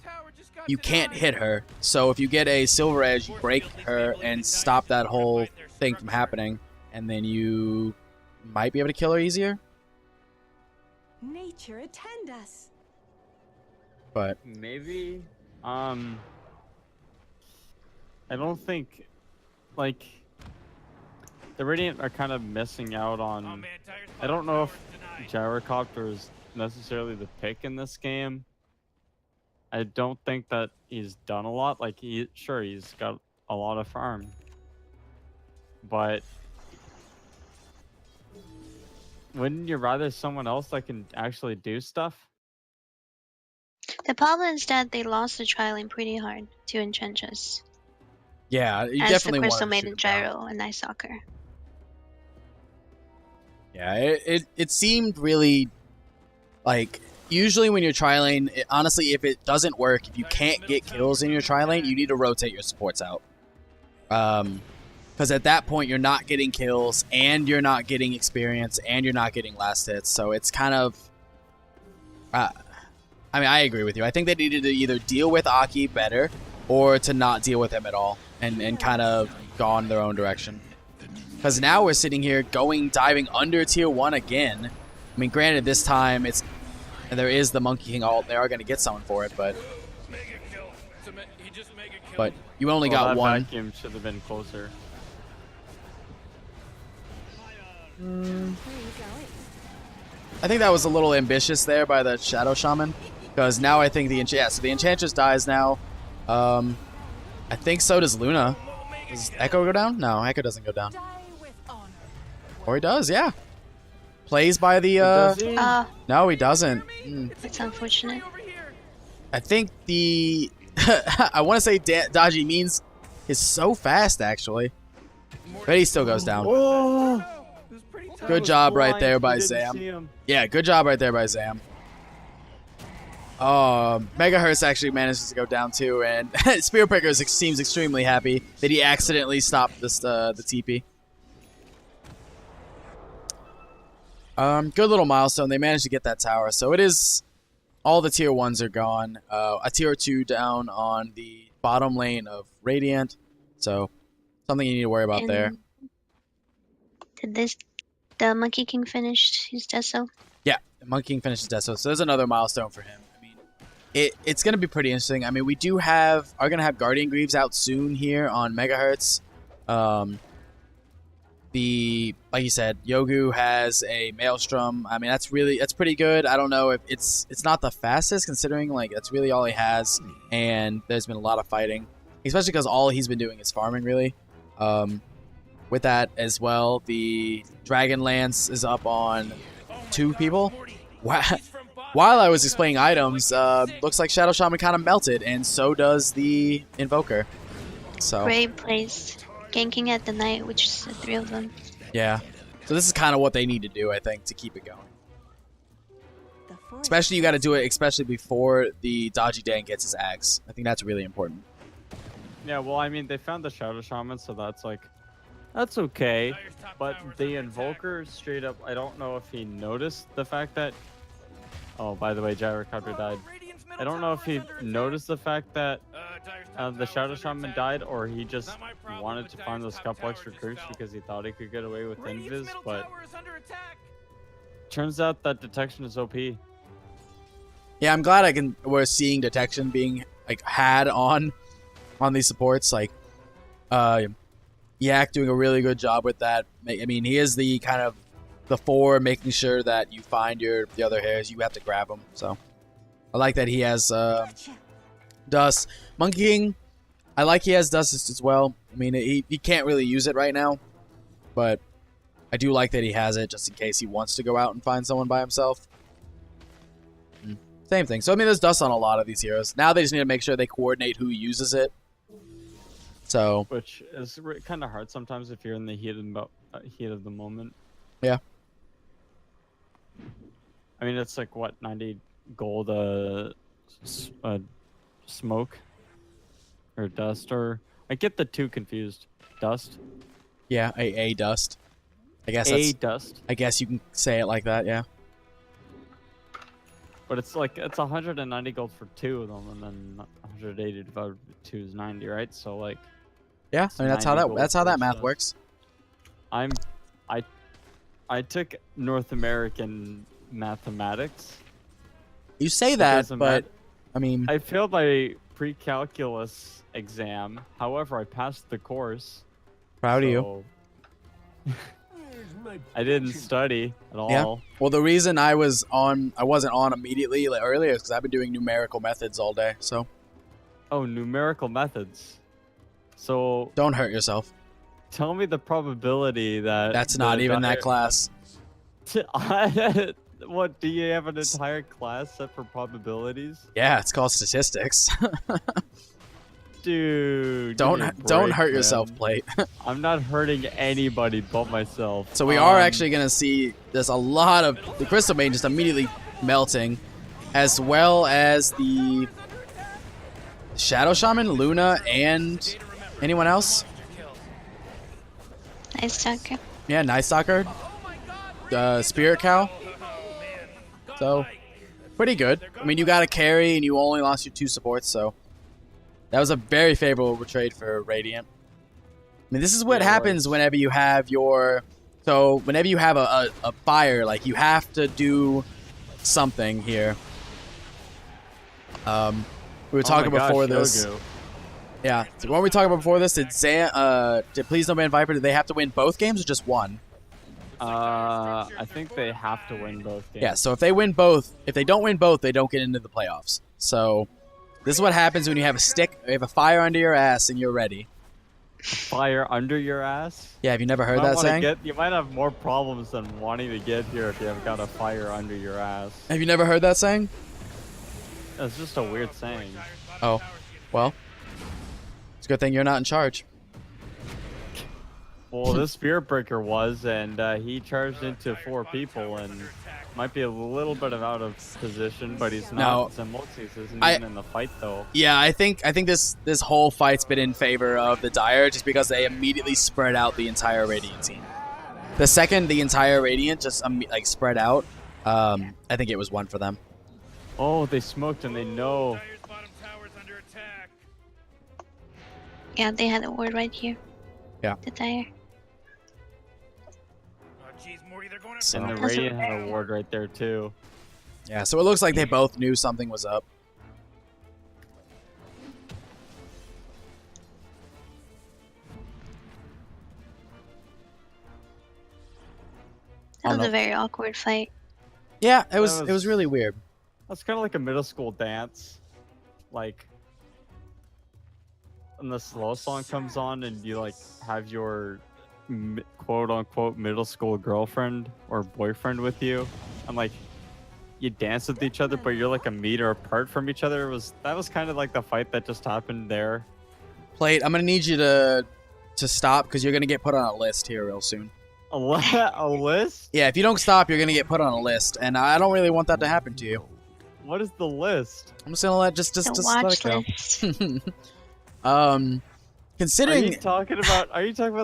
you can't hit her. So if you get a Silver Edge, you break her and stop that whole thing from happening, and then you might be able to kill her easier. Nature attend us. But maybe, I don't think, like, the Radiant are kind of missing out on... I don't know if Gyrocopter is necessarily the pick in this game. I don't think that he's done a lot. Like, he's got a lot of farm. But wouldn't you rather someone else that can actually do stuff? The problem is that they lost the trialing pretty hard to Enchantress. yeah, you As definitely the want Crystal to Maiden Gyro and Night Stalker. Yeah, it seemed really like usually when you're trialing, honestly, if it doesn't work, if you can't get kills in your tri-lane, you need to rotate your supports out. Because at that point, you're not getting kills, and you're not getting experience, and you're not getting last hits. So it's kind of... I mean, I agree with you. I think they needed to either deal with Aki better, or to not deal with him at all, and kind of go in their own direction. Because now we're sitting here diving under tier 1 again. I mean, granted, this time there is the Monkey King ult. They are going to get someone for it, but you only got that one. Vacuum should have been closer. Where are you going? I think that was a little ambitious there by the Shadow Shaman. Because now I think the Enchantress dies now. I think so does Luna. Does Echo go down? No, Echo doesn't go down. Or he does, yeah. Plays by the... No, he doesn't. It's unfortunate. I think the... I want to say Dodgy means is so fast, actually. But he still goes down. Whoa! Good job right there by Zam. Yeah, good job right there by Zam. Megahertz actually manages to go down too, and Spirit Breaker seems extremely happy that he accidentally stopped this the TP. Good little milestone. They managed to get that tower, so it is all the tier 1s are gone. A tier 2 down on the bottom lane of Radiant, so something you need to worry about there. Did the Monkey King finish his Deso? Yeah, the Monkey King finishes Deso, so there's another milestone for him. It's going to be pretty interesting. I mean, we are going to have Guardian Greaves out soon here on Megahertz. Like you said, Yogu has a Maelstrom. I mean, that's pretty good. I don't know if it's not the fastest considering like that's really all he has, and there's been a lot of fighting, especially because all he's been doing is farming really. With that as well, the Dragon Lance is up on 2 people. Wow. While I was explaining items, looks like Shadow Shaman kind of melted, and so does the Invoker. So Brave plays ganking at the night, which is the 3 of them. yeah. So this is kind of what they need to do, I think, to keep it going. Especially you got to do it, especially before the Dodgy Dan gets his axe. I think that's really important. Yeah, well, I mean, they found the Shadow Shaman, so that's okay. But the Invoker, straight up, I don't know if he noticed the fact that... Oh, by the way, Gyrocopter died. I don't know if he noticed the fact that the Shadow Shaman died, or he just wanted to find those couple extra creeps because he thought he could get away with invis, but turns out that detection is OP. Yeah, I'm glad we're seeing detection being like had on these supports. Like, Yak doing a really good job with that. I mean, he is the kind of the 4 making sure that you find the other hairs. You have to grab them. So I like that he has Dust. Monkey King, I like he has Dust as well. I mean, he can't really use it right now, but I do like that he has it just in case he wants to go out and find someone by himself. Same thing. So I mean, there's Dust on a lot of these heroes. Now they just need to make sure they coordinate who uses it. So, which is kind of hard sometimes if you're in the heat of the moment. Yeah. I mean, it's like what, 90 gold smoke or dust, or I get the 2 confused. Dust. Yeah, a dust. I guess dust. I guess you can say it like that. Yeah. But it's 190 gold for 2 of them, and then 180 divided by 2 is 90, right? So like. Yeah, I mean that's how that math works. I took North American mathematics. You say that, but I mean, I failed my pre-calculus exam. However, I passed the course. Proud of you. I didn't study at all. Yeah. Well, the reason I wasn't on immediately earlier is because I've been doing numerical methods all day. So. Oh, numerical methods. So. Don't hurt yourself. Tell me the probability that... That's not even that class. What, do you have an entire class set for probabilities? Yeah, it's called statistics. Dude. Don't hurt yourself, Plate. I'm not hurting anybody but myself. So we are actually going to see there's a lot of the Crystal Maiden just immediately melting, as well as the Shadow Shaman, Luna, and anyone else? Nice Stalker. Yeah, Nice Stalker. Spirit Cow. So, pretty good. I mean, you got a carry and you only lost your 2 supports, so that was a very favorable trade for Radiant. mean, this is what Yeah, happens like- whenever you have your... So, whenever you have a fire, like, you have to do something here. We were talking before this. Yogu. Yeah. So what were we talking about before this? Did Please No Ban Viper, did they have to win both games or just one? I think they have to win both games. Yeah, so if they win both, if they don't win both, they don't get into the playoffs. So this is what happens when you have a stick, you have a fire under your ass, and you're ready. Fire under your ass. Yeah, have you never heard You might that wanna saying? you might have more problems than wanting to get here if you have got a fire under your ass. Have you never heard that saying? It's just a weird saying. Oh, well, it's a good thing you're not in charge. Well, this Spirit Breaker was, and he charged into 4 people, and might be a little bit of out of position, but he's not. Zemolxis isn't even in the fight, though. Yeah, I think this whole fight's been in favor of the Dire just because they immediately spread out the entire Radiant team. The second the entire Radiant just like spread out, I think it was one for them. Oh, they smoked, and they know. Dire's bottom tower's under attack. Yeah, they had a ward right here. Yeah. The Dire. Oh, jeez, Morty, they're going So- And the That's Radiant had a ward right there, too. Yeah, so it looks like they both knew something was up. That don't was a know. very awkward fight. Yeah, it That was was- really weird. That's kind of like a middle school dance. Like, when the slow song comes on and you, like, have your quote-unquote middle school girlfriend or boyfriend with you, and, like, you dance with each other, but you're, like, a meter apart from each other. That was kind of like the fight that just happened there. Plate, I'm gonna need you to stop because you're gonna get put on a list here real soon. A list? Yeah, if you don't stop, you're gonna get put on a list, and I don't really want that to happen to you. What is the list? I'm just gonna let just The let watch it go. list. Are you Considering talking about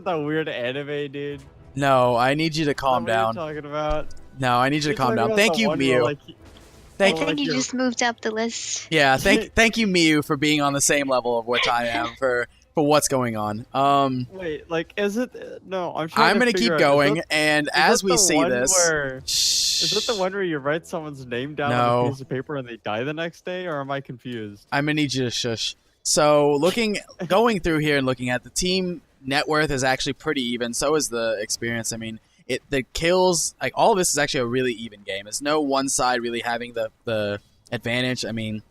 that weird anime, dude? no, I need you to calm Is that down. what you're talking about? No, I need you to You're calm talking down. about Thank the you, one where, Miu. like, Thank I Oh, think you you're- just moved up the list. yeah, thank you, Miu, for being on the same level of which I am for what's going on. Wait, like, is it? No, I'm trying I'm to gonna figure keep out, going, Is and it as we the see one this, is it the one where you write someone's name down on No. a piece of paper and they die the next day, or am I confused? I'm gonna need you to shush. So going through here and looking at the team net worth is actually pretty even. So is the experience. I mean, the kills, like all of this is actually a really even game. There's no one side really having the advantage. I mean,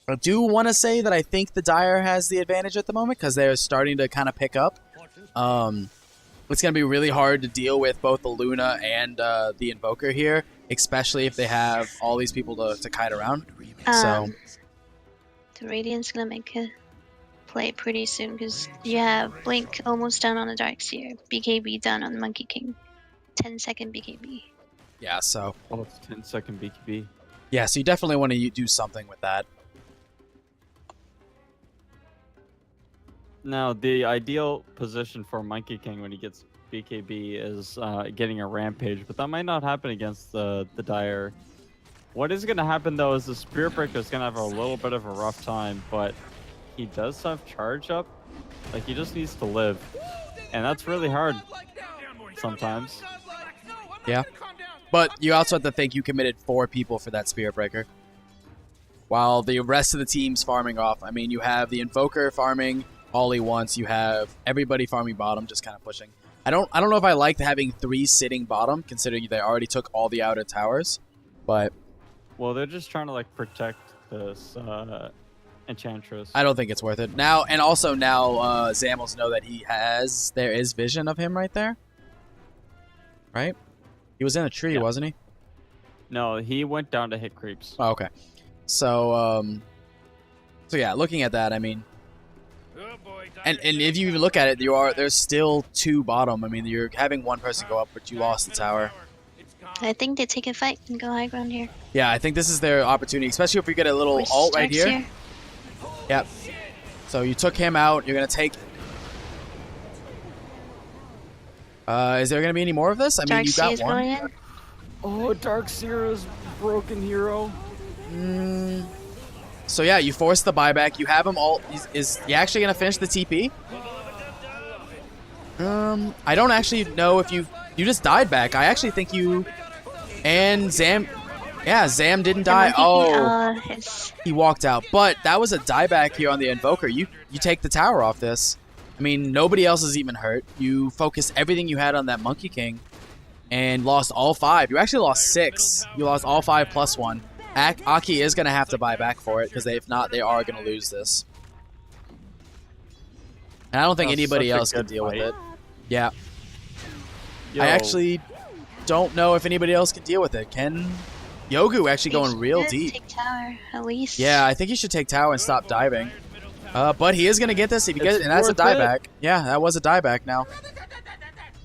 I do want to say that I think the Dire has the advantage at the moment because they're starting to kind of pick up. It's gonna be really hard to deal with both the Luna and the Invoker here, especially if they have all these people to kite around. So. The Radiant's gonna make a play pretty soon because you have Blink almost done on the Darkseer, BKB done on the Monkey King, 10-second BKB. Yeah, so Oh, it's 10-second BKB. yeah, so you definitely want to do something with that. Now, the ideal position for Monkey King when he gets BKB is getting a Rampage, but that might not happen against the Dire. What is going to happen, though, is the Spirit Breaker is going to have a little bit of a rough time, but he does have charge up. Like, he just needs to live. And that's really hard sometimes. Yeah. But you also have to think you committed 4 people for that Spirit Breaker. While the rest of the team's farming off. I mean, you have the Invoker farming all he wants. You have everybody farming bottom, just kind of pushing. I don't know if I like having 3 sitting bottom, considering they already took all the outer towers. But Well, they're just trying to, like, protect this Enchantress. I don't think it's worth it. Now, and also now, Zamos know that there is vision of him right there. Right? He was in a tree, Yeah. wasn't he? No, he went down to hit creeps. Oh, okay. So, so yeah, looking at that, I mean, Oh boy, and if you even look at it, there's still 2 bottom. I mean, you're having one person go up, but you lost the tower. I think they take a fight and go high ground here. Yeah, I think this is their opportunity, especially if we get a little With ult right here. Darkseer. Yep. So you took him out. You're gonna take. Is there gonna be any more of this? I mean, you got Darkseer's one. going in. Oh, Darkseer's broken hero. So yeah, you force the buyback. You have him ult. Is he actually gonna finish the TP? I don't actually know if you just died back. I actually think you and Zam. Yeah, Zam didn't die. Oh, he walked out. But that was a dieback here on the Invoker. You take the tower off this. I mean, nobody else is even hurt. You focused everything you had on that Monkey King and lost all 5. You actually lost 6. You lost all 5 plus 1. Aki is going to have to buy back for it because if not, they are going to lose this. And I don't think anybody else can deal with it. Yeah. Yo. I actually don't know if anybody else can deal with it. Can Yogu actually going real deep? Take tower, at least. Yeah, I think he should take tower and stop diving. But he is going to get this if he gets it, and that's a dieback. Yeah, that was a dieback now.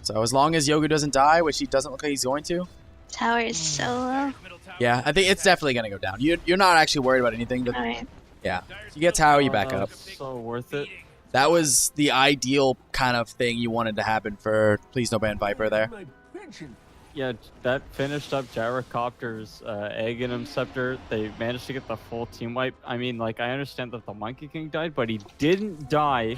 So as long as Yogu doesn't die, which he doesn't look like he's going to. Tower is so low. Yeah, I think it's definitely going to go down. You're not actually worried about anything. But, Alright. yeah, you get tower, you back up. So worth it. That was the ideal kind of thing you wanted to happen for Please No Ban Viper there. My pension. Yeah, that finished up Gyrocopter's Egg and Scepter. They managed to get the full team wipe. I mean, like, I understand that the Monkey King died, but he didn't die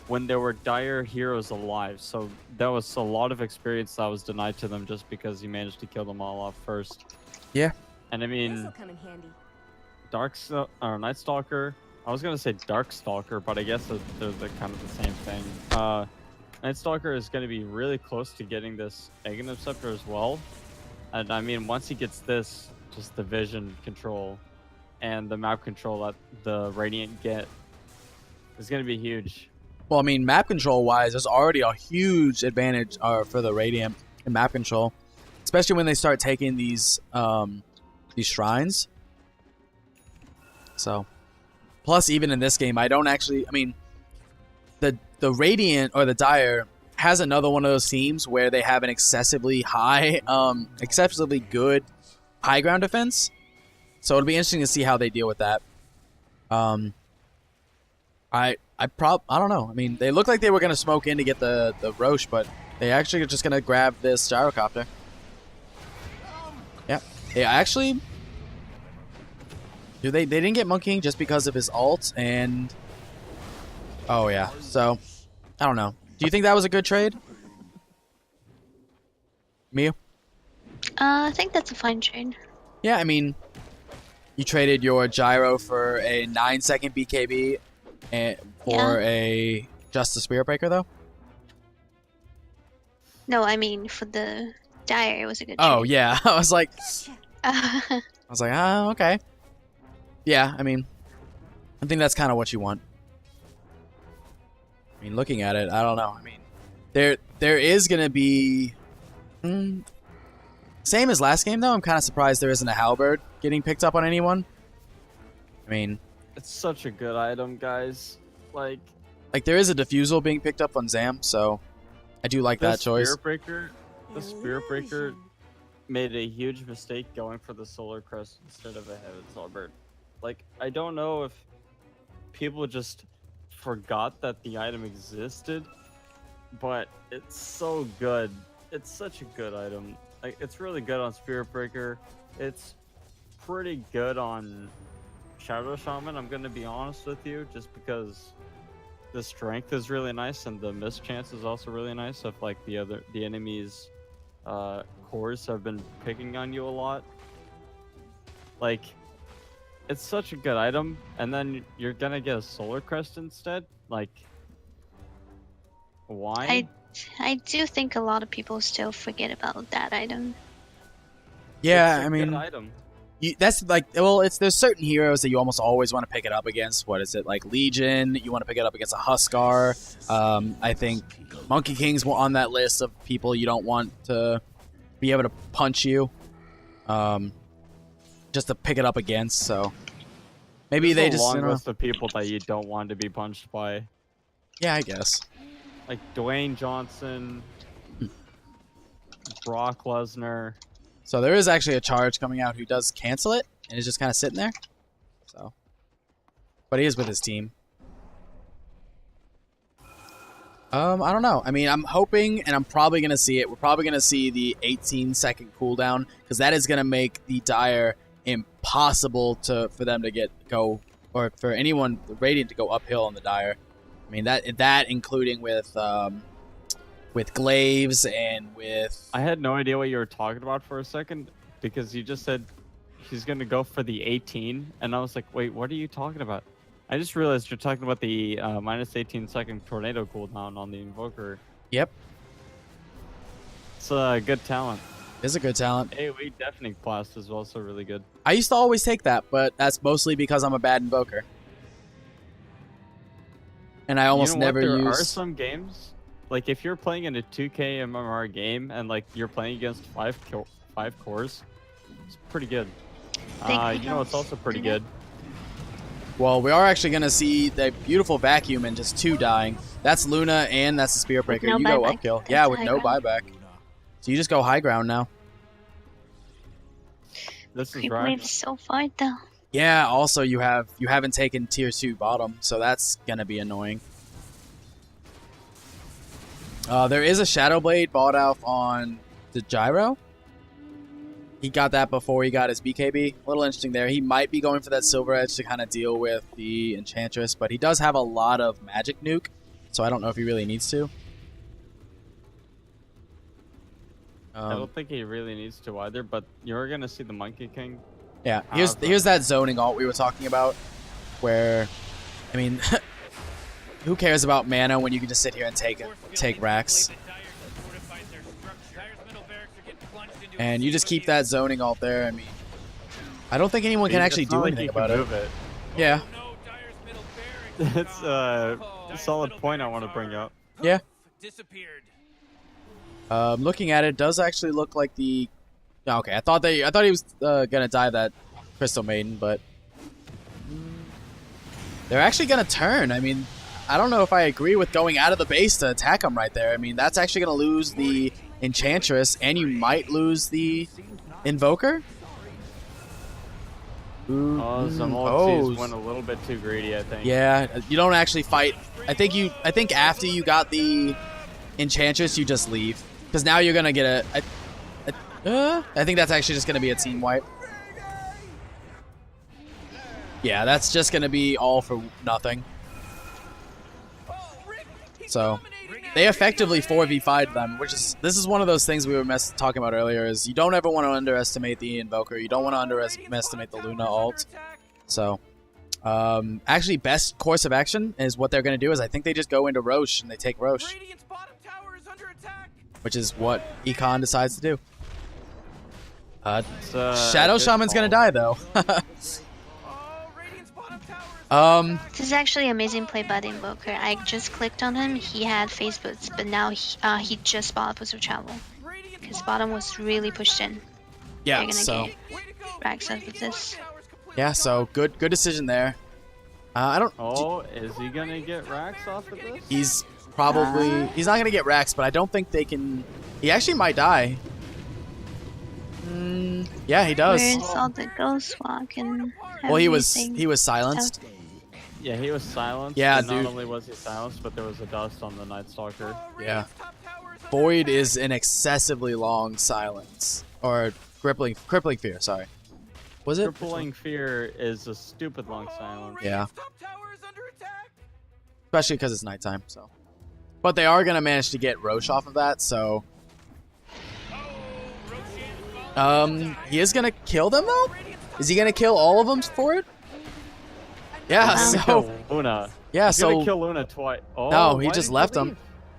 when there were dire heroes alive. So that was a lot of experience that was denied to them just because he managed to kill them all off first. Yeah. And I mean, Night Stalker. I was gonna say Dark Stalker, but I guess they're kind of the same thing. Night Stalker is going to be really close to getting this Egg Scepter as well. And I mean, once he gets this, just the vision control and the map control that the Radiant get is going to be huge. Well, I mean, map control wise, there's already a huge advantage for the Radiant in map control, especially when they start taking these shrines. So, plus even in this game, I mean, the Radiant or the Dire has another one of those teams where they have an excessively good high ground defense. So it'll be interesting to see how they deal with that. I don't know. I mean, they look like they were going to smoke in to get the Roche, but they actually are just going to grab this Gyrocopter. Yeah. They actually... They didn't get Monkey King just because of his ult, and... Oh, yeah. So, I don't know. Do you think that was a good trade? Miu? I think that's a fine trade. Yeah, I mean, you traded your Gyro for a 9-second BKB and for a just a Spirit Breaker, though? No, I mean, for the Dire, it was a good trade. Oh, yeah. I was like, oh, okay. Yeah, I mean, I think that's kind of what you want. I mean, looking at it, I don't know. I mean, there is going to be... same as last game, though. I'm kind of surprised there isn't a Halberd getting picked up on anyone. I mean... It's such a good item, guys. Like there is a Diffusal being picked up on Zam, so I do like that choice. The Spirit Breaker made a huge mistake going for the Solar Crest instead of a Heaven's Halberd. Like, I don't know if people just forgot that the item existed, but it's so good. It's such a good item. Like, it's really good on Spirit Breaker. It's pretty good on Shadow Shaman, I'm gonna be honest with you, just because the strength is really nice and the miss chance is also really nice if like the enemy's cores have been picking on you a lot. Like, it's such a good item, and then you're gonna get a Solar Crest instead. Like, why? I do think a lot of people still forget about that item. Yeah, It's a I mean, good item. that's like, well, there's certain heroes that you almost always want to pick it up against. What is it, like Legion? You want to pick it up against a Huskar. I think Monkey King's on that list of people you don't want to be able to punch you, just to pick it up against. So maybe There's they a just, long list of people that you don't want to be punched by, yeah, I guess. like Dwayne Johnson, Brock Lesnar. So there is actually a charge coming out who does cancel it and is just kind of sitting there. So, but he is with his team. I don't know. I mean, I'm hoping, and I'm probably going to see it. We're probably going to see the 18-second cooldown, because that is going to make the Dire impossible for them to go, or for anyone, the Radiant, to go uphill on the Dire. I mean, that including with with glaives and with. I had no idea what you were talking about for a second because you just said he's gonna go for the 18, and I was like, wait, what are you talking about? I just realized you're talking about the minus 18-second tornado cooldown on the Invoker. Yep, It's a good talent. is a good talent. AoE deafening blast is also really good. I used to always take that, but that's mostly because I'm a bad invoker. And I almost You know never what? There use. are some games, like if you're playing in a 2K MMR game and like you're playing against five cores, it's pretty good. You know it's also pretty good. Well, we are actually going to see the beautiful vacuum and just 2 dying. That's Luna and that's the Spirit Breaker. no You go buyback. upkill. That's Yeah, with high no ground. buyback. So you just go high ground now. This is Creep right. wave is so far though. Yeah, also you haven't taken tier 2 bottom, so that's going to be annoying. There is a Shadow Blade bought out on the Gyro. He got that before he got his BKB. A little interesting there. He might be going for that Silver Edge to kind of deal with the Enchantress, but he does have a lot of magic nuke, so I don't know if he really needs to. I don't think he really needs to either, but you're gonna see the Monkey King. Yeah, here's that zoning alt we were talking about, where, I mean, who cares about mana when you can just sit here and take racks? And you just keep that zoning alt there. I mean, I don't think anyone can actually do anything about it. Move it. Yeah, That's a solid point I want to bring up. yeah. Disappeared. Looking at it, does actually look like the. Oh, okay, I thought he was gonna die that Crystal Maiden, but they're actually gonna turn. I mean, I don't know if I agree with going out of the base to attack him right there. I mean, that's actually gonna lose the Enchantress, and you might lose the Invoker. Some ultis went a little bit too greedy, I think. Yeah, you don't actually fight. I think after you got the Enchantress, you just leave because now you're gonna get I think that's actually just gonna be a team wipe. Yeah, that's just gonna be all for nothing. So they effectively 4v5'd them, this is one of those things we were talking about earlier. Is you don't ever want to underestimate the Invoker. You don't want to underestimate the Luna ult. So, actually, best course of action is what they're going to do is I think they just go into Roche and they take Roche, Radiant's bottom tower is under attack. which is what Econ decides to do. It's a Shadow good Shaman's going to call. die though. Oh, Radiant's bottom tower is This is actually amazing play by the Invoker. I just clicked on him. He had face boots, but now he just bought a boost of travel. Radiant's His bottom was really pushed in. Yeah, They're gonna so get racks out of this. yeah, so good decision there. I don't. Oh, is he gonna get racks off of this? He's probably he's not going to get racks, but I don't think they can. He actually might die. Yeah, he does. Where's all the ghost walk and Well, he was everything? silenced. Yeah, he was silenced. Yeah, and dude. Not only was he silenced, but there was a dust on the Night Stalker. Yeah. Void is an excessively long silence. Or crippling fear, sorry. Was it? Crippling Fear is a stupid long silence. Yeah. top tower is under attack. Especially because it's nighttime, so. But they are going to manage to get Roche off of that, so. He is going to kill them, though? Is he going to kill all of them for it? Yeah, He's gonna so. kill Luna. Yeah, He's gonna so. kill Luna twice. Oh, No, he why just did left leave? him.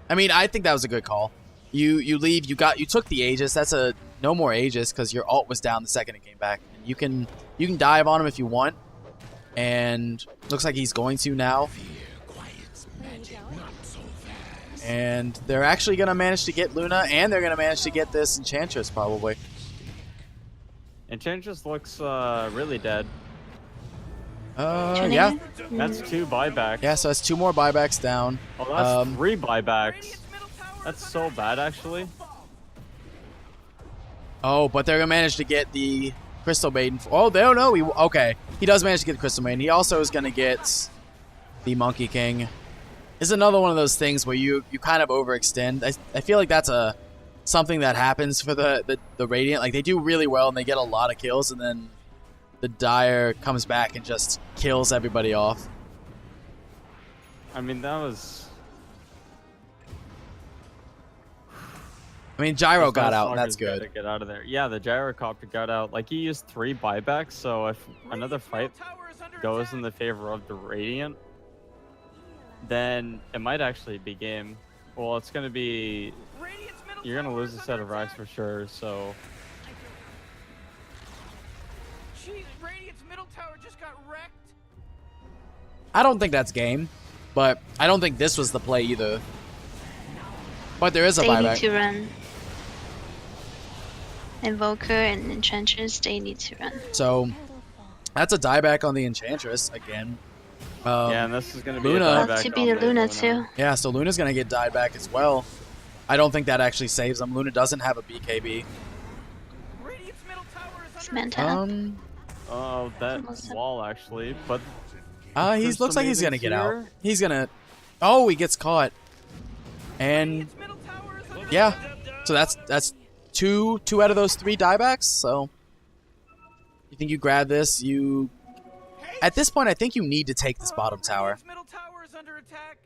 I mean, I think that was a good call. You leave. You took the Aegis. That's a no more Aegis because your ult was down the second it came back. And you can dive on him if you want. And looks like he's going to now. And they're actually gonna manage to get Luna, and they're gonna manage to get this Enchantress probably. Enchantress looks really dead. Yeah, That's 2 buybacks. yeah. So that's 2 more buybacks down. Oh, that's 3 buybacks. Radiant's middle tower That's so bad, actually. Oh, but they're gonna manage to get the Crystal Maiden. Oh, no. Okay, he does manage to get the Crystal Maiden. He also is gonna get the Monkey King. This is another one of those things where you kind of overextend. I feel like that's something that happens for the Radiant. Like they do really well and they get a lot of kills, and then the Dire comes back and just kills everybody off. I mean, that was... I mean, Gyro This got out. motherfucker's That's gotta good. Get out of there. Yeah, the gyrocopter got out. Like he used 3 buybacks, so if another fight goes in the favor of the Radiant, then it might actually be game. Well, it's gonna be. You're gonna lose a set of racks for sure. So. Jeez, Radiant's middle tower just got wrecked. I don't think that's game, but I don't think this was the play either. But there is a They need buyback. to run. Invoker and Enchantress, they need to run. So that's a dieback on the Enchantress again. Yeah, and this is gonna be Luna. a Well, dieback to on be the the Luna too. Yeah, so Luna's gonna get died back as well. I don't think that actually saves him. Luna doesn't have a BKB. Radiant's middle tower is It's under meant to. Oh, that Almost up. wall actually, but He looks like he's gonna Crystal get out. Maiden's He's gonna. Oh, he gets caught. And Radiant's middle tower is under yeah, so that's two out of those 3 diebacks. So you think you grab this? You at this point, I think you need to take this bottom tower. Radiant's middle tower is under attack.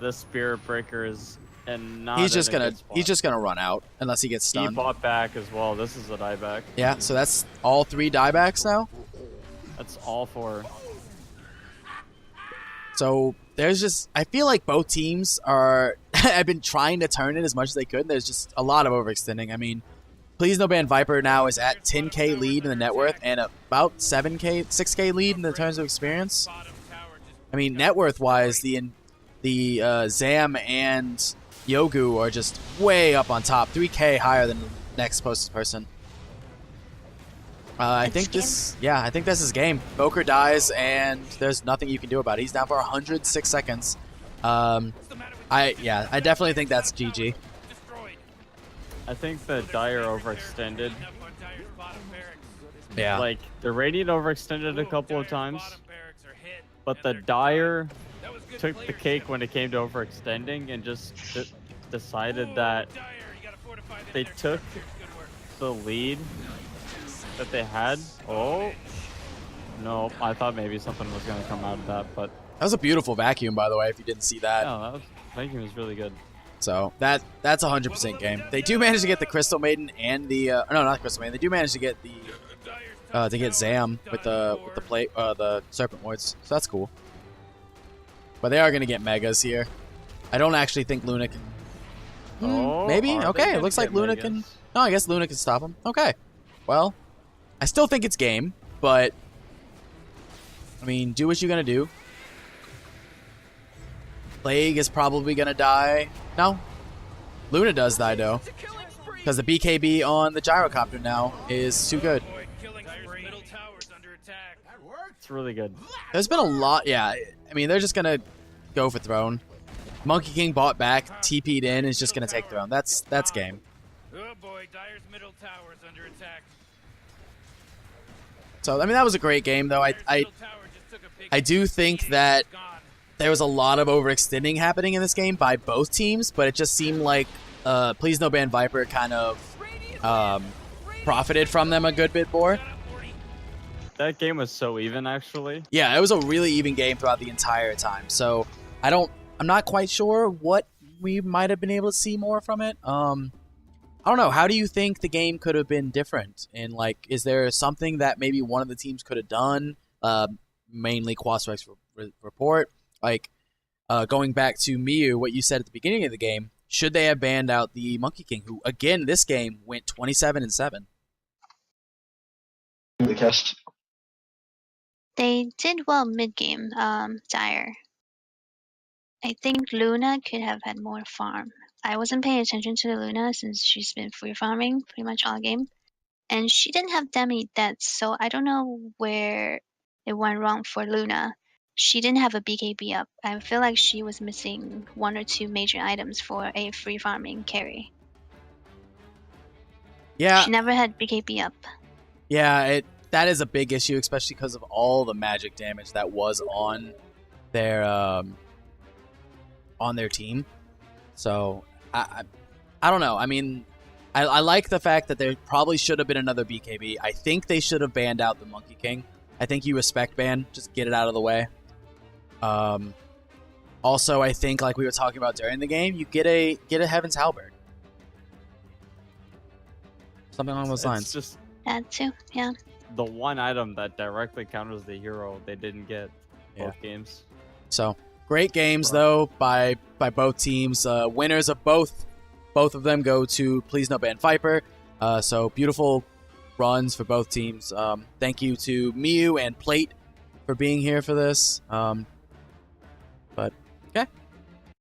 the Spirit Breaker is and not. He's in just a gonna good spot. he's just gonna run out unless he gets He stunned. bought back as well. This is a dieback. Yeah, so that's all 3 diebacks now. That's all 4. So there's just I feel like both teams are have been trying to turn it as much as they could. And there's just a lot of overextending. I mean, Please No Ban Viper now is at 10k lead in the net worth and about 6k lead in the terms of experience. I mean, net worth wise, the Zam and Yogu are just way up on top, 3k higher than the next closest person. I think this is game. Boker dies, and there's nothing you can do about it. He's down for 106 seconds. I definitely think that's GG. I think the Dire overextended. Yeah. Like the Radiant overextended a couple of times, but the Dire took the cake when it came to overextending and just decided that they took the lead that they had. Oh no, I thought maybe something was going to come out of that, but That was a beautiful vacuum, by the way, if you didn't see that. yeah, vacuum was really good. So that's 100% game. They do manage to get the Crystal Maiden and the no, not the Crystal Maiden. They do manage to get the Zam with the Serpent Wards. So that's cool. But they are going to get megas here. I don't actually think Luna can. Oh, Maybe. are they Okay, it gonna looks like get Luna megas? can. No, I guess Luna can stop him. Okay. Well, I still think it's game, but I mean, do what you're gonna do. Plague is probably gonna die. No, Luna does die though, because the BKB on the gyrocopter now is too good. It's really good. There's been a lot. Yeah, I mean, they're just gonna go for throne. Monkey King bought back, TP'd in, is just gonna take throne. That's game. Oh boy, Dire's middle tower is under attack. So I mean, that was a great game though. I do think that there was a lot of overextending happening in this game by both teams, but it just seemed like Please No Ban Viper kind of profited from them a good bit more. That game was so even, actually. Yeah, it was a really even game throughout the entire time. So I'm not quite sure what we might have been able to see more from it. I don't know. How do you think the game could have been different? And like, is there something that maybe one of the teams could have done? Mainly Quas report. Like, going back to Miyu, what you said at the beginning of the game, should they have banned out the Monkey King, who again this game went 27-7? The cast. They did well mid-game, Dire. I think Luna could have had more farm. I wasn't paying attention to the Luna since she's been free farming pretty much all game. And she didn't have that many deaths, so I don't know where it went wrong for Luna. She didn't have a BKB up. I feel like she was missing 1 or 2 major items for a free farming carry. Yeah, She never had BKB up. yeah, that is a big issue, especially because of all the magic damage that was on their team. So I don't know. I mean, I like the fact that there probably should have been another BKB. I think they should have banned out the Monkey King. I think you respect ban, just get it out of the way. Also, I think like we were talking about during the game, you get a Heaven's Halberd. Something along those It's lines. just That too. Yeah. the one item that directly counters the hero they didn't get Yeah. both games. So great games Right. though by both teams. Winners of both of them go to Please No Ban VIPER. So beautiful runs for both teams. Thank you to Miu and Plate for being here for this. But okay,